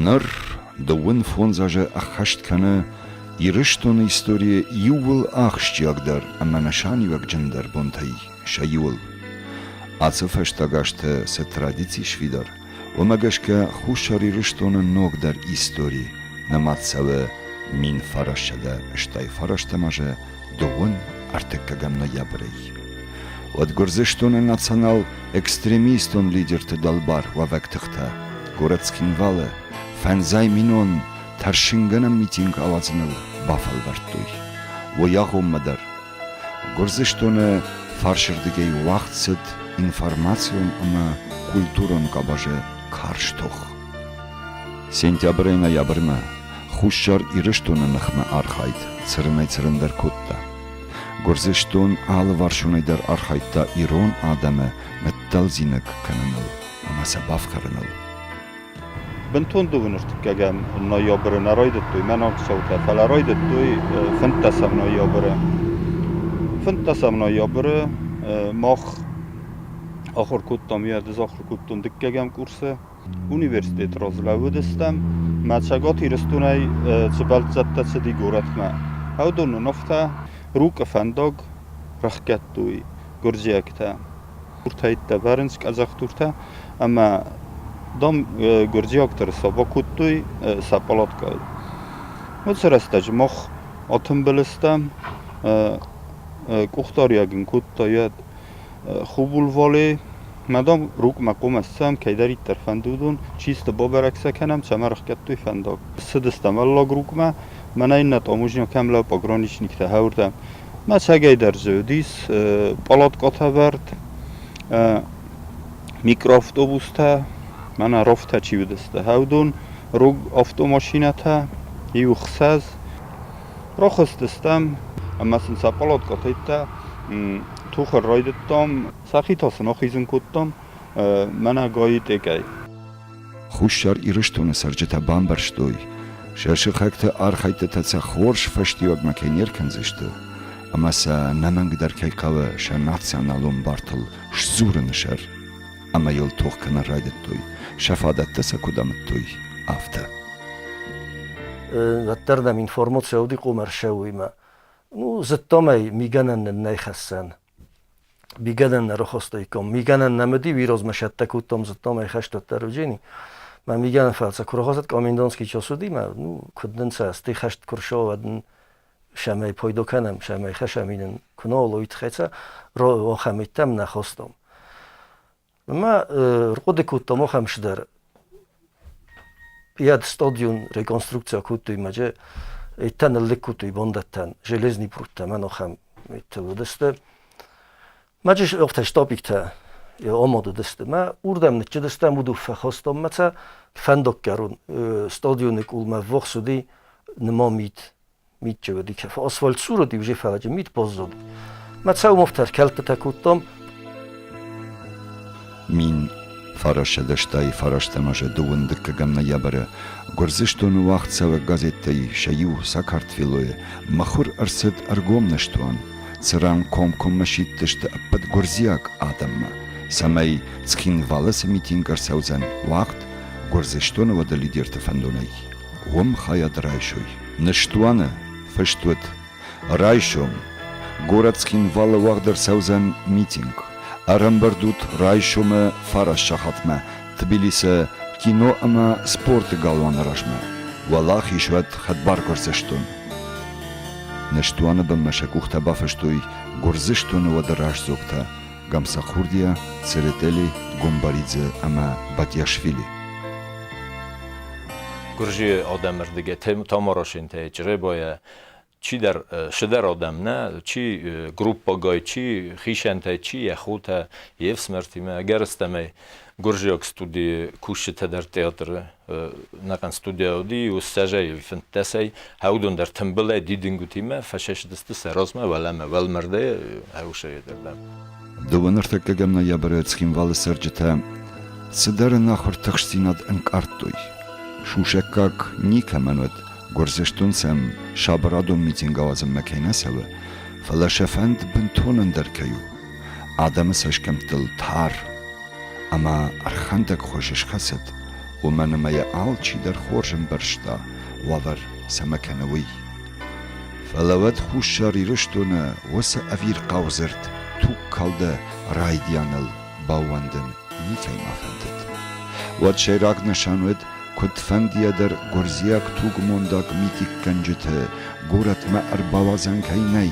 Нар Дөвін фонзажы ахашт каны ирыштон история ювыл ахшчиагдар, ама нашанивак джандар бонтай шаювыл. Ацефештагашты се традиций швидар, омагашка хушар ирыштона ногдар истории, наматсавы мин фарашада штай фараштамаже Дөвін артеккагам ноябрей. От горзыштона национал экстремистон лидерты далбар вавектыхта, городскин валы, Фанзай минон таршингана митинг авазыныл бафал бартуй. Вояғым мадар. Горзыштоны фаршырдыгей вақтсыд информацион ама культурон кабажы карштох. Сентябры ноябрьма хушшар ирыштоны нахма архайд, цырынай цырындар котта. Горзыштон алы варшунайдар архайдта ирон адамы мэттал зинек каныныл, ама сабаф карыныл. بنتون دو نرتكجم نيابر نرايدتوي مناك صوتا فلا رايدتوي فنتسم نيابر ماخ آخر کتم یاد از آخر کتم دکجم کورسه universitet rozlavu destem مچگاتی رستونای زبالت زده سدی گورت ما او دون نفته روک فندق رخکتوی گرزیکته تورتایت دبرنسک از اختورته اما دام گرزیاکتر سابا کتوی سپالات کرد. مترستج مخ آتم بلستم کوختاریگین کتایت خوبول والی مدام روک مقام استم که داری ترفندودون چیست با برعکس کنم چمرخ کتوی فندق سدستم الله روک من این نتاموجنی کاملا پاگرانیش نیکته هوردم ما چگای در زودیس پالات کاتا برد میکروفتوبوسته من رفته چی بدسته هودون روگ автомашинata یوخساز راخستستم اما سن سپالات کاتیتا توخر رایدتم سخی تاسنا خیزن کتم من گایید اگای خوششار ایرشتونه سرجتا بامبرشتوی شرش خکت آرخایت تاڅ خورش فشتیوگ مکینیر کنزشته اما سا نمنگ در کی قوه شر ناتسیانالون بارتل شزورن شر اما یل توخ کنه رایدتوی شفادت تسا کدامتوی آفته دردم اینفورماتسیا ودی قمر شوی ما نو زتامای میگنن نیخستن بیگنن نرخواسته کم میگنن نمدی ویروز مشته کتم زتامای خشت تروجینی من میگن فلسفه کارخواست کامیندانسکی چاسودی ما نو کدن ساستی خشت کرشا ودن شمای پیدا کنم شمای خشمینن کنالویت خیسه رو خمیتم نخواستم ما رقد کتم خمش در یاد стадион реконструкция кутуй маже ایتن لکوتی باندتن جلزنی پروت من آخم تو دسته ماجش وقتش تابیک تا یا آماده دسته ما اوردم نچه دسته مودو فخواستم مثلا فندق کرون استادیون کول ما وقت سودی نما میت جودی که آسفالت سورو دی وجه فلاجه میت بازداد مثلا مفتر کلت تکوتم مین فراش دشتای فراش تماشه دوون دکگم نیابره گرزشتون وقت سوى گازتای شیو ساکارتفیلوی مخور ارسد ارگوم نشتوان سران کم مشید دشت اپد گرزیاک آدم سمای تسخین والس میتینگ ارسوزن وقت گرزشتون و دلیدیر تفندونی وم خاید رایشوی نشتوانه فشتوت رایشوم گورتسخین وال وقت ارسوزن میتینگ Арамбардут райшуме фараш шахатме, Тбилисе кино ама спорт галван рашме, Валах ишвет хадбар горзештун. Нештуана бен мешекухта бафештуй, горзештун вадараш зокта, Гамсахурдия, Церетели, Гумбаридзе ама Батьяшвили. Гуржи адамыр диге тамарашин те жребоя چی در شدر آدم نه چی گروپ گای چی خیشنته چی خوته یفس مرتیمه اگر استمه گرجیاک استودی کوشته در تئاتر نکن استودیا ودی و سجای فنتسی هودون در تنبله دیدنگو تیمه فشش دست سرازمه ولمه ولمرده هوشه دردم دوانرتک گم نیابرت سخیم وال سرجته سدر نخور تخشیناد انکارتوی شوشکاک نیکمنود گرزشتون سم شابرادو میتینگوازم مکینسوه فلاشفند بنتونن درکیو آدم سشکم تل تار اما ارخندک خوشش خست ومن ما يعال چی در خورجم برشتا وور سمکنوی فلوت خوش شاری رشتونه وس اویر قوزرد تو kaldı raydiyanıl باوندن نیکی مافندد ود شیراغ نشانود کد فندیه در گرزیاک توگ مونداگ میتیک گنجته گورت ما ارباوازن کی نی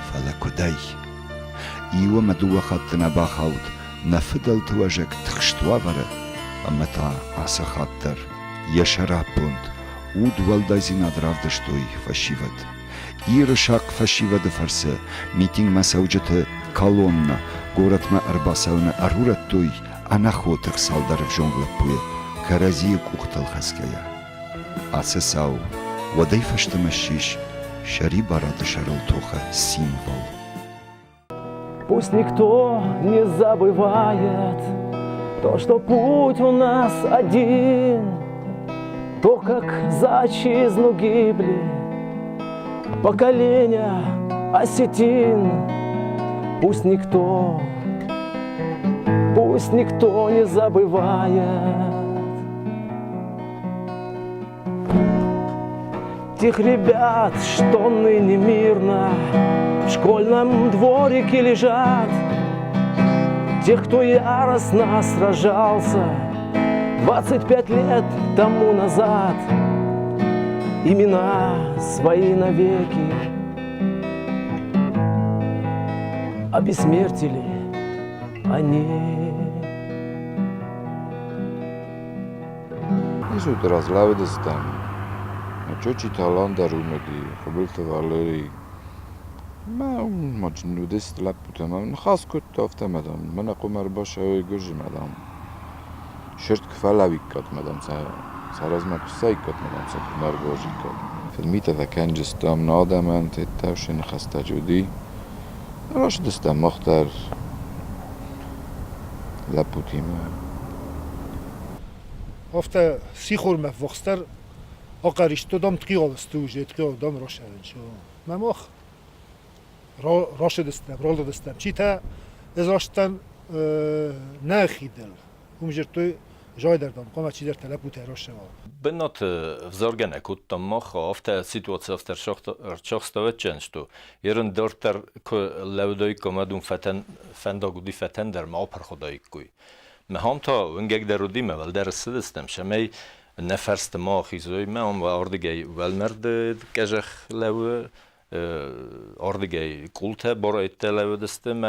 فلکدی ایو مدو خطنا باخود نفدل توجک تخشتوا وره اما تا آسه خاطر یشرابوند اود والدایزی ندراودشتوی فشیود İrşak faşivadı farsı, miting masavcıtı kolonna, goratma arbasavna arurattuy, anaxotıq saldarıv jonglappuy, karaziyik uqtal xaskaya. Asısav, vaday faştımashиш, шари барады шарыл тоха символ. Пусть никто не забывает то, что путь у нас один, то, как за отчизну гибли поколения осетин. Пусть никто не забывает тех ребят, что ныне мирно в школьном дворике лежат, тех, кто яростно сражался 25 лет тому назад. Имена свои навеки обессмертили они. Izut razlavdestan. Čoči talanda rumedi, خبرت والری. ما اون مجنو دست لپوتم. من خاص کت افته مدام. من قمر باشه و گرج مدام. شرط کفلاوی کت مدام سر از مکسای کت مدام سر نرگوجی کت. فیلمیت ذکن جستم نادم انت تاشن خسته جودی. راش دستم مختار لپوتیم. افته سیخور مفوخستر آقایشت دام تقیال استوجه تقیال دام روشن شو ممخ راش دستم رول دستم چی تا از راشتن نخیدل همجرتوی جای دردم قام چی در طلب بود راش شما Benot vzorgen ekuttam mocha ofte situace ofte čochstove čenstu. Jeden dorter levdoj komadun fendagudi fetender ma operchodajkuj. Me hamta ungeg derudime vel der sidestem shemei neferst ma khizoy me om va ordigay velmerd kajach lew ordigay kulte borayte levdestem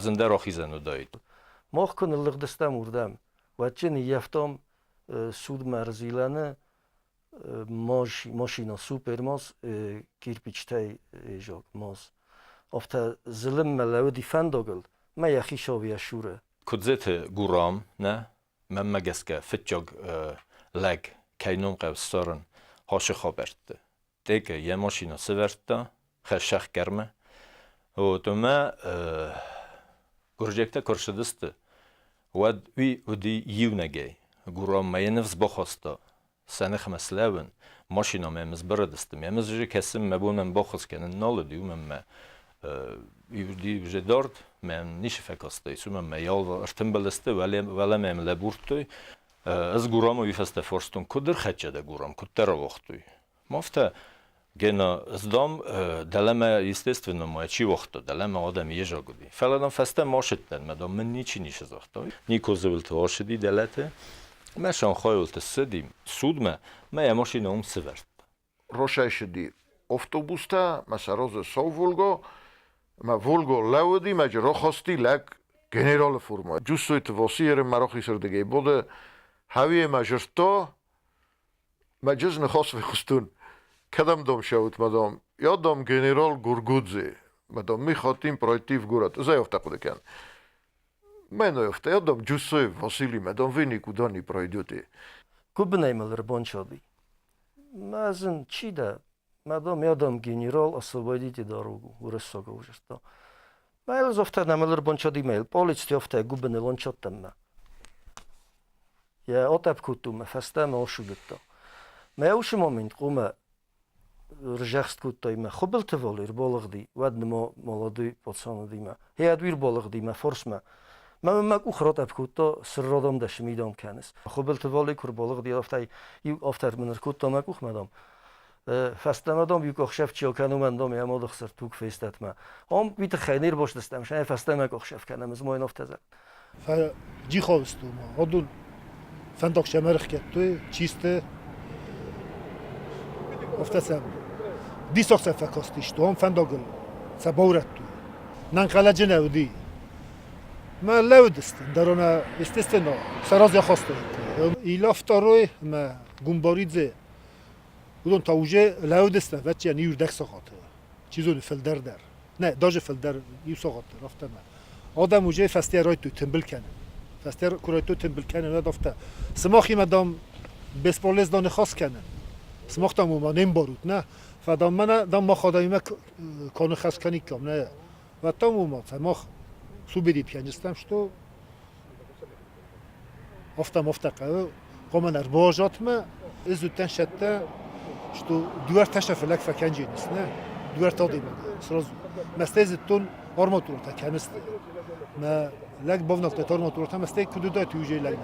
zinder okhizan udayt. Moch kunilligdestem urdam. Vachini yaftom sud marzilanı maşina supermos kirpiçtey jog mos. Ofta zilim melevdi fendogel me yaxishovi ashure. Kudzet guram ne memmegeske fitjog leg kaynon qavstoran hoşe xabert. Teke ye maşina severta xashakh kerme. O tuma gurjekte korshedist. Wad vi udi yunagay. Guram mayenevs boxosta. Sanakh maslaven maşina memiz biradistim. Yemiz je kesim mebunem boxosken noldi umemme. Yudi jedord men nish fekostay sumem yol artimbeliste vale mem laburtoy. Az guramo vifeste forstun kuder khatchada guram kuttera vaqtoy. Mofta gena zdam dalama естественно machi vaqto dalama adam yejagudi. Faladan fasta mashitdan madam men nichi nish zaqtoy. Nikozult washidi dalate. Meshan khoyult sedim sudma ma yamoshinom severt. Roshashdi avtobusda masaroz sovvolgo ma volgo laudi ma rochosti lag generale forma. Justoit vosiere marochiserdege bode havie ma jerto ma jezne khosve khustun. Kadam dom shaut madam yadam general Gurgudze madam mi khatim proitiv gurat zayoftaqudekan. Meno yofta yadam Justoy Vasili madam vini kudani proidyoti. Kubnaymalar bonchodi. Mazin chida madam yadam general освободите дорогу урысога уже что. Mail zofta namalar bonchodi mail politsiya ofta gubne lonchottamma. Я отапкутума фастама ошугетто. Ме уши момент қума ржахсткутойма хубилте волир болгди ваднмо молодой пацан дима. Хеадвир болгдима форсма من ماكو خرط أبكوتو سرودم دش ميدم كانس خبلت والي كربولغ دي أفتاي يو أفتر من الكوتو ماكو مدام فستمدام يو كخشف چيو كانو من دام يا مود خسر توك فيستات ما هم بيت خينير باش دستم شاي فستم كخشف كانم از موين افتزا فجي خوستو ما هدول فندق شمرخ كتو چيسته افتسم دي سوخ فكاستيش تو هم فندق سبورتو ننقل جنودي ما لودست درونه استستنا سراز خواستو ایلافتاروی ما گمباریدزه بودن تاوجه لودست و چه نیور دک ساخته چیزو فلدر در نه داج فلدر یو ساخته رفته ما آدم وجه فستی رای تو تنبل کنه فستی کرای تو تنبل کنه نه دفته سماخی مدام بسپولز دان خاص کنه سماختم ما نیم بارود نه فدام من دام ما خدایی ما کانو خاص کنی کم نه و تامو ما سماخ سو بدید پیانستم شتو افتم قهوه قومن ارباجات ما ازوتن شده شتو دوار تشرف لك فكنجي نسنا دوار تاضي سراز مستيزتون ارماتورتا كنست ما لك بوفنك ارماتورتا مستي كدودا توجي لك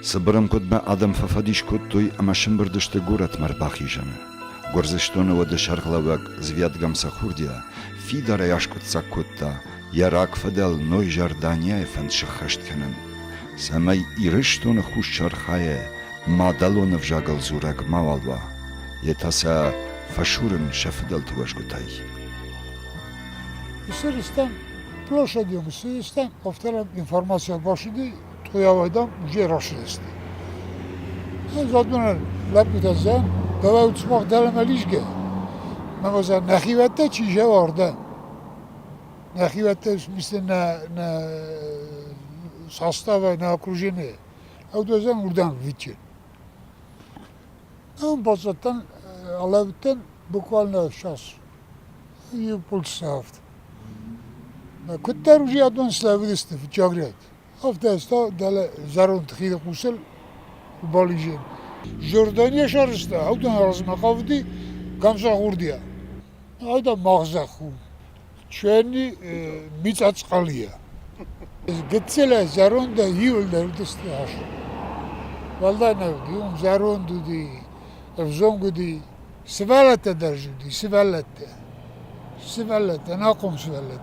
صبرم كد ما ادم ففديش كدتوي اما شمبردشت غورت مرباخي جمه گرزشتون ود شرقلوك زويادگم سخورديا في دراياش كد سكوتا يراك فدل نوي جردانيا فند شخشت كنن سمي يرشتون خوش شرخايه مادالون وجاگل زورگ ماوالوا يتاسا فشورن شفدل توش گوتاي Сиристан площадью Сиристан повторяю информация башиди тоявайдан уже рашидисти. Задунер лапитазан даваутсмах даламалишге. Мамаза нахиватта чиже варда. Нахиватта смысле на состава на окружение. Аудазан урдан вичи. Он базатан алавтан буквально сейчас. И полсафт. كنت أرجع أدون سلافيست في جاغريت. أفتح دل زارون تخيل قوسل باليجين. جوردانيا شارستا. أودن رازم قاودي كمسا خورديا. هذا مغزى خو. شاني ميتات قليا. قتلا زارون ده هيول ده ودستهاش. والله نودي يوم زارون دودي أفزون قدي سبالة درجودي سبالة. سبالة ناقم سبالة.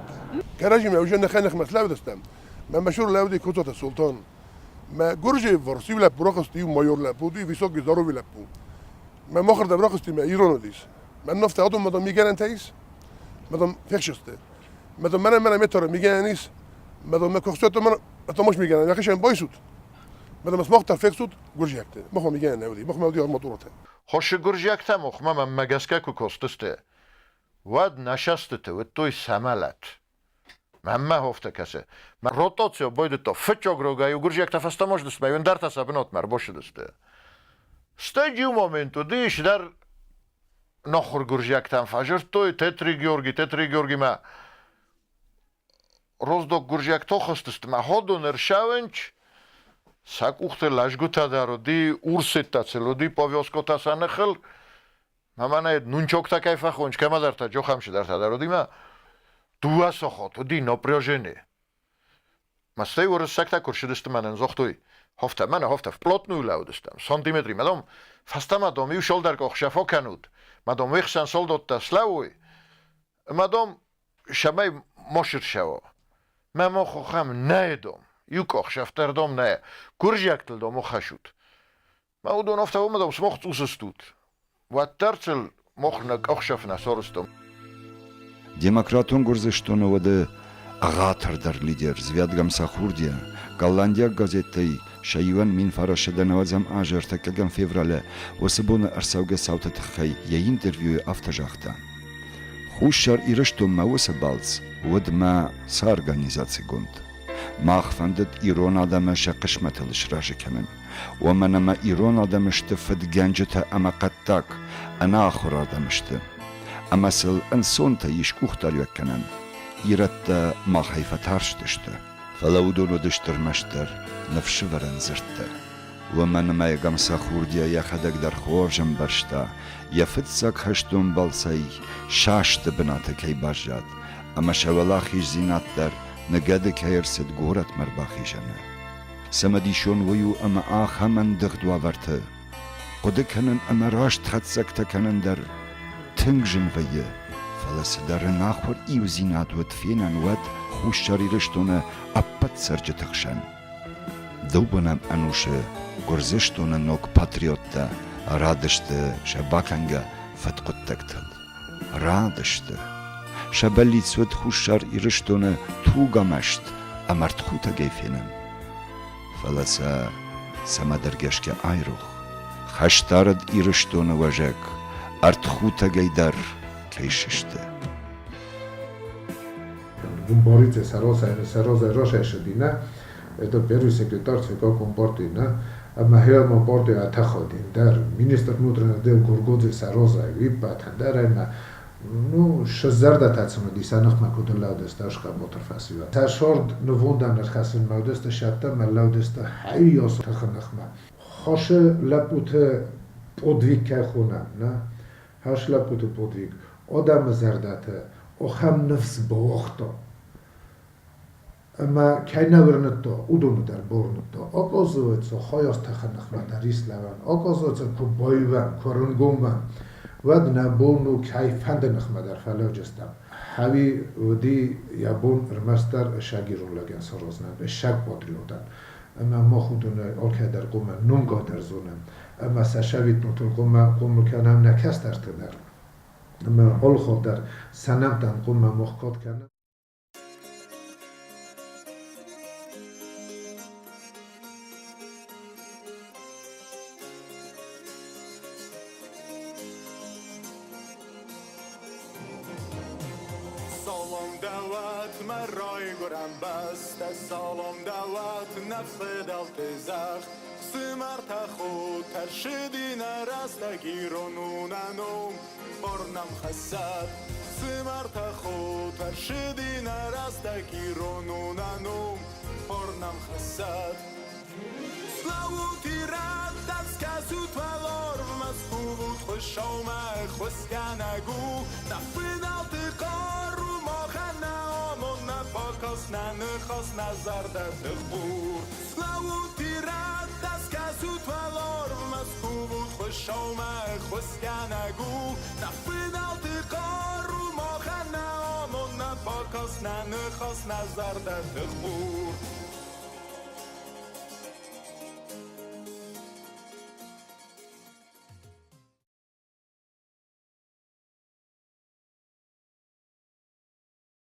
كراجم اوجنا خانخ مسلاو دستم ما مشهور لاودي كوتو السلطان ما جورجي فورسي ولا بروخستي مايور لا بودي فيسوق زارو ولا بو ما مخر ده بروخستي ما ايرونو ديس ما نفت عضو مدام ميجان انتيس مدام فيكشست مدام انا متر ميجان انيس مدام ما كوختو ما مش ميجان انا خشن بايسوت مدام اسمخت فيكسوت جورجي اكت مخ ميجان ناودي مخ مودي ارماتورته خوش جورجي اكت مخ ما ماجاسكا كوستسته واد نشسته وتوي سمالات مما هفته کسه من روتاціо بوده تو فچوگروگای угуржак тафаста мождус мевен дартаса бнот мар бошидусте стадиу моменту диш дар нохур гуржак там фажер той тетри георги ма роздок гуржак тохостуст ма ходон ршавенч საკუხთე ლაშგუთა და როდი ურსეთაცელოდი პოვიოსკოთასანახელ მამანა ნუნჩოქთა кайфа ხონჩ კემადართა ჯოხამში დართა და როდი მა дуасохот ди напряжение. Мастей ور сакта куршидст манен зохтуй. Хофта мана хофта в плотную лаудстам. Сантиметри мадам фастама дом ю шолдар кохшафо канут. Мадам вехсан солдотта славуй. Мадам шабай моширшаво. Мамо хохам наедом. Ю кохшафтар дом на. Куржактл дом хашут. Маудон хофта мадам смохт усстут. Ваттарцел мохна кохшафна сорстом. Демократон гурзештона вода агатар дар лидер звядгам сахурдия Голландия газетой шайван мин фарашеданавазам ажертакагам февраля осбона арсауга саутатхай я интервью автожахта хушар ирштом маусабалц водма с организации гонд махфандет ирон адама шақшматалш рашкамен ومنما ирон адамште фадганжта амақаттак ана ахур адамште أمثل إنسان تيش كوختار يكنن يرد ما خيفة ترشتشته فلو دولو دشتر مشتر نفش ورن زرته ومن ما يقام سخور ديا يخدك در خوارجم برشته يفتسك هشتون بالسي شاشت بناتك هي برجاد أما شوالاخيش زينات در نگاد که ارسد گورت مرباخی جنه سمدیشون ویو اما آخ من دخت وارته قد کنن اما راشت خد سکت کنن در تنگجن ویه فلس در ناخور ایو زینات ود فینن ود خوششاری رشتونه اپت سرج تخشن دو بنام انوشه گرزشتونه نوک پاتریوتا رادشته شباکنگا فتقت تکتل رادشته شبلیت سود خوششار ایرشتونه توگا مشت امرت خوتا گیفینن فلسا سما درگشک آیروخ خشتارد ایرشتونه وجک ارت خوتا گیدر کیششته Bomborice Sarosa Roshashadina, это первый секретарь ЦК Компартии, Махел Компартии Атаходин, дар министр внутренних дел Гургодзе Сароза, и Патандарайма, ну, шазарда тацмади санахма кудалаудес ташка моторфасива. Ташорд новундан хасин маудес шатта малаудес хайос тахнахма. Хоше лапуте подвиг кайхуна, на? Хош лапуте подвиг. Одам зардате, охам нфс бохто. اما کی نورند تو اودون در برند تو آگازویت سو خیاست تخنخ مدرس لون آگازویت سو کبایوان کرنگومن ود نبونو کی فند نخ مدر فلاجستم هوی ودی یابون ارمستر شاگیرون لگن سرازنن شک پاتریوتن اما ما خودون آلکه در قوم نونگا در زونم اما سشویت نوتون قوم کنم نکست در تدر اما آل خود در سنمتن قوم مخکات کنم سلام دعوت نفس دلت زخ سمرت خود ترشدی نرستگی رونوننوم برنم خسد سمرت خود ترشدی نرستگی رونوننوم برنم خسد سلو تیرد دست کسوت ولار مسکوت خوش آمد خسکنگو نفدلت قارو ماخنه آمون نپاکاس ننخاس نظر در تخبور سلو تیرد دست کسوت ولار مسکوت خوش آمد خسکنگو نفدلت قارو ماخنه آمون نپاکاس ننخاس نظر در تخبور